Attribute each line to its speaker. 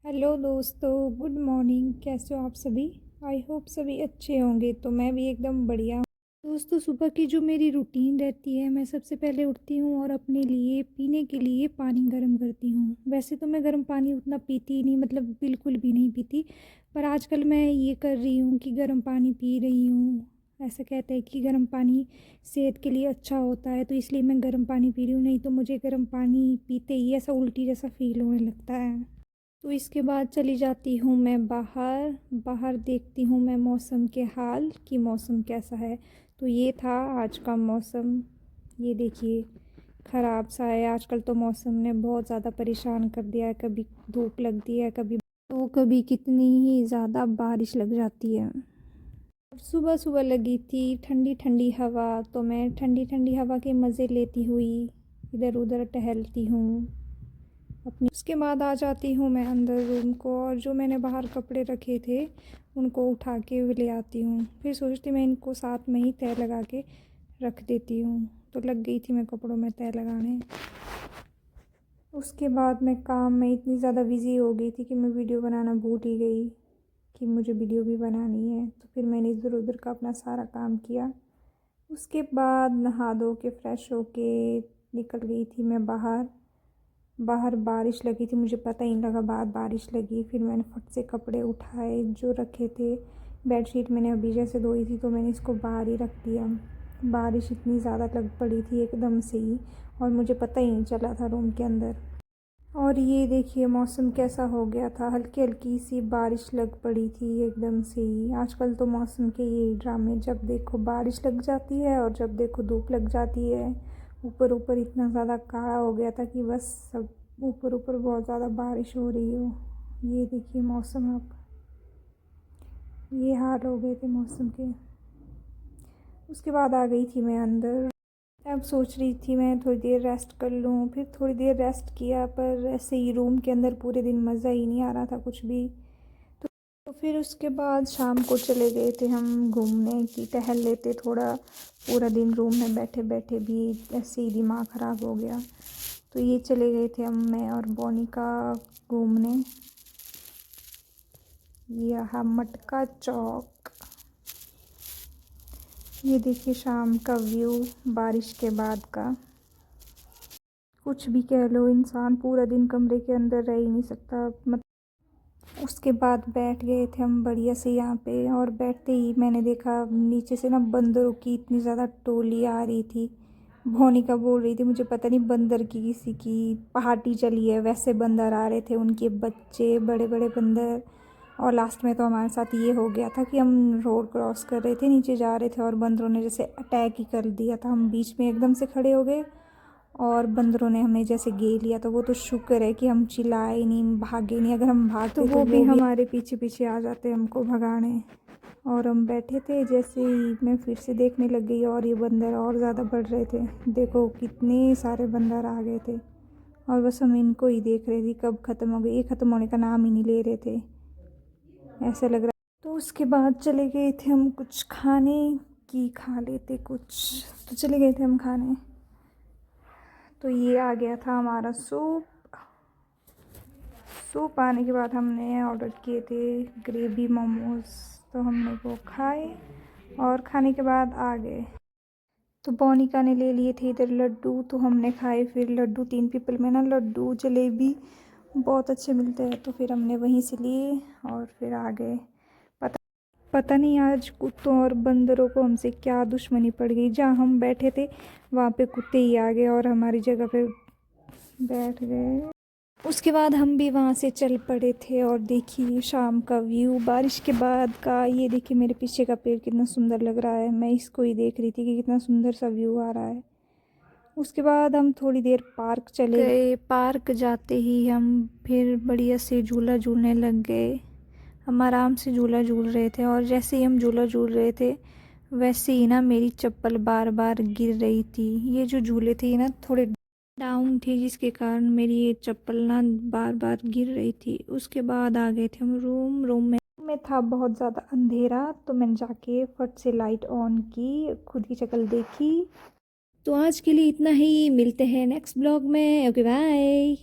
Speaker 1: Hello दोस्तों, good morning. कैसे हो आप सभी? आई होप सभी अच्छे होंगे। तो मैं भी एकदम बढ़िया हूँ। दोस्तों, सुबह की जो मेरी रूटीन रहती है, मैं सबसे पहले उठती हूँ और अपने लिए पीने के लिए पानी गर्म करती हूँ। वैसे तो मैं गर्म पानी उतना पीती ही नहीं, मतलब बिल्कुल भी नहीं पीती। पर आजकल मैं ये कर रही हूँ कि गर्म पानी पी रही हूँ। ऐसा कहते हैं कि गर्म पानी सेहत के लिए अच्छा होता है, तो इसलिए मैं गर्म पानी पी रही हूँ। नहीं तो मुझे गर्म पानी पीते ही ऐसा उल्टी जैसा फील होने लगता है। तो इसके बाद चली जाती हूँ मैं बाहर। बाहर देखती हूँ मैं मौसम के हाल कि मौसम कैसा है। तो ये था आज का मौसम। ये देखिए, ख़राब सा है। आजकल तो मौसम ने बहुत ज़्यादा परेशान कर दिया है। कभी धूप लगती है, कभी कितनी ही ज़्यादा बारिश लग जाती है। सुबह सुबह लगी थी ठंडी ठंडी हवा, तो मैं ठंडी ठंडी हवा के मज़े लेती हुई इधर उधर टहलती हूँ अपनी। उसके बाद आ जाती हूँ मैं अंदर रूम को, और जो मैंने बाहर कपड़े रखे थे उनको उठा के ले आती हूँ। फिर सोचती मैं इनको साथ में ही तय लगा के रख देती हूँ। तो लग गई थी मैं कपड़ों में तय लगाने। उसके बाद मैं काम में इतनी ज़्यादा बिज़ी हो गई थी कि मैं वीडियो बनाना भूल ही गई कि मुझे वीडियो भी बनानी है। तो फिर मैंने इधर उधर का अपना सारा काम किया। उसके बाद नहा धो के फ्रेश होके निकल गई थी मैं बाहर। बाहर बारिश लगी थी, मुझे पता ही नहीं लगा बाद बारिश लगी। फिर मैंने फट से कपड़े उठाए जो रखे थे। बेडशीट मैंने अभी जैसे धोई थी, तो मैंने इसको बाहर ही रख दिया। बारिश इतनी ज़्यादा लग पड़ी थी एकदम से ही, और मुझे पता ही नहीं चला था रूम के अंदर। और ये देखिए मौसम कैसा हो गया था, हल्की हल्की सी बारिश लग पड़ी थी एकदम से ही। आजकल तो मौसम के यही ड्रामे, जब देखो बारिश लग जाती है और जब देखो धूप लग जाती है। ऊपर ऊपर इतना ज़्यादा काला हो गया था कि बस सब ऊपर ऊपर बहुत ज़्यादा बारिश हो रही हो। ये देखिए मौसम, अब ये हाल हो गए थे मौसम के। उसके बाद आ गई थी मैं अंदर। अब सोच रही थी मैं थोड़ी देर रेस्ट कर लूँ। फिर थोड़ी देर रेस्ट किया, पर ऐसे ही रूम के अंदर पूरे दिन मज़ा ही नहीं आ रहा था कुछ भी। तो फिर उसके बाद शाम को चले गए थे हम घूमने की, टहल लेते थोड़ा। पूरा दिन रूम में बैठे बैठे भी ऐसे ही दिमाग ख़राब हो गया। तो ये चले गए थे हम, मैं और बोनिका, घूमने। यहाँ मटका चौक। ये देखिए शाम का व्यू बारिश के बाद का। कुछ भी कह लो, इंसान पूरा दिन कमरे के अंदर रह ही नहीं सकता। उसके बाद बैठ गए थे हम बढ़िया से यहाँ पे, और बैठते ही मैंने देखा नीचे से ना बंदरों की इतनी ज़्यादा टोली आ रही थी। भोनिका बोल रही थी मुझे पता नहीं बंदर की किसी की पार्टी चली है, वैसे बंदर आ रहे थे, उनके बच्चे, बड़े बड़े बंदर। और लास्ट में तो हमारे साथ ये हो गया था कि हम रोड क्रॉस कर रहे थे, नीचे जा रहे थे, और बंदरों ने जैसे अटैक ही कर दिया था। हम बीच में एकदम से खड़े हो गए और बंदरों ने हमें जैसे घेर लिया। तो वो तो शुक्र है कि हम चिल्लाए नहीं, भागे नहीं। अगर हम भागते तो वो भी हमारे पीछे पीछे आ जाते हमको भगाने। और हम बैठे थे, जैसे ही मैं फिर से देखने लग गई और ये बंदर और ज़्यादा बढ़ रहे थे। देखो कितने सारे बंदर आ गए थे, और बस हम इनको ही देख रहे थे कब ख़त्म हो गए। ये ख़त्म होने का नाम ही नहीं ले रहे थे, ऐसा लग रहा। तो उसके बाद चले गए थे हम कुछ खाने की, खा लेते कुछ। तो चले गए थे हम खाने। तो ये आ गया था हमारा सूप। सूप आने के बाद हमने ऑर्डर किए थे ग्रेवी मोमोज। तो हमने वो खाए, और खाने के बाद आ गए। तो बोनिका ने ले लिए थे इधर लड्डू, तो हमने खाए फिर लड्डू। 3 पीपल में ना लड्डू जलेबी बहुत अच्छे मिलते हैं, तो फिर हमने वहीं से लिए और फिर आ गए। पता पता नहीं आज कुत्तों और बंदरों को हमसे क्या दुश्मनी पड़ गई। जहाँ हम बैठे थे वहाँ पे कुत्ते ही आ गए और हमारी जगह पे बैठ गए। उसके बाद हम भी वहाँ से चल पड़े थे, और देखिए शाम का व्यू बारिश के बाद का। ये देखिए मेरे पीछे का पेड़ कितना सुंदर लग रहा है। मैं इसको ही देख रही थी कि कितना सुंदर सा व्यू आ रहा है। उसके बाद हम थोड़ी देर पार्क चले गए। पार्क जाते ही हम फिर बढ़िया से झूला झूलने लग गए। हम आराम से झूला झूल रहे थे, और जैसे ही हम झूला झूल रहे थे वैसे ही ना मेरी चप्पल बार बार गिर रही थी। ये जो झूले थे ना थोड़े डाउन थी, जिसके कारण मेरी ये चप्पल ना बार बार गिर रही थी। उसके बाद आ गए थे हम रूम में था बहुत ज़्यादा अंधेरा, तो मैंने जाके फट से लाइट ऑन की, खुद की शक्ल देखी। तो आज के लिए इतना ही, मिलते हैं नेक्स्ट ब्लॉग में। Okay bye.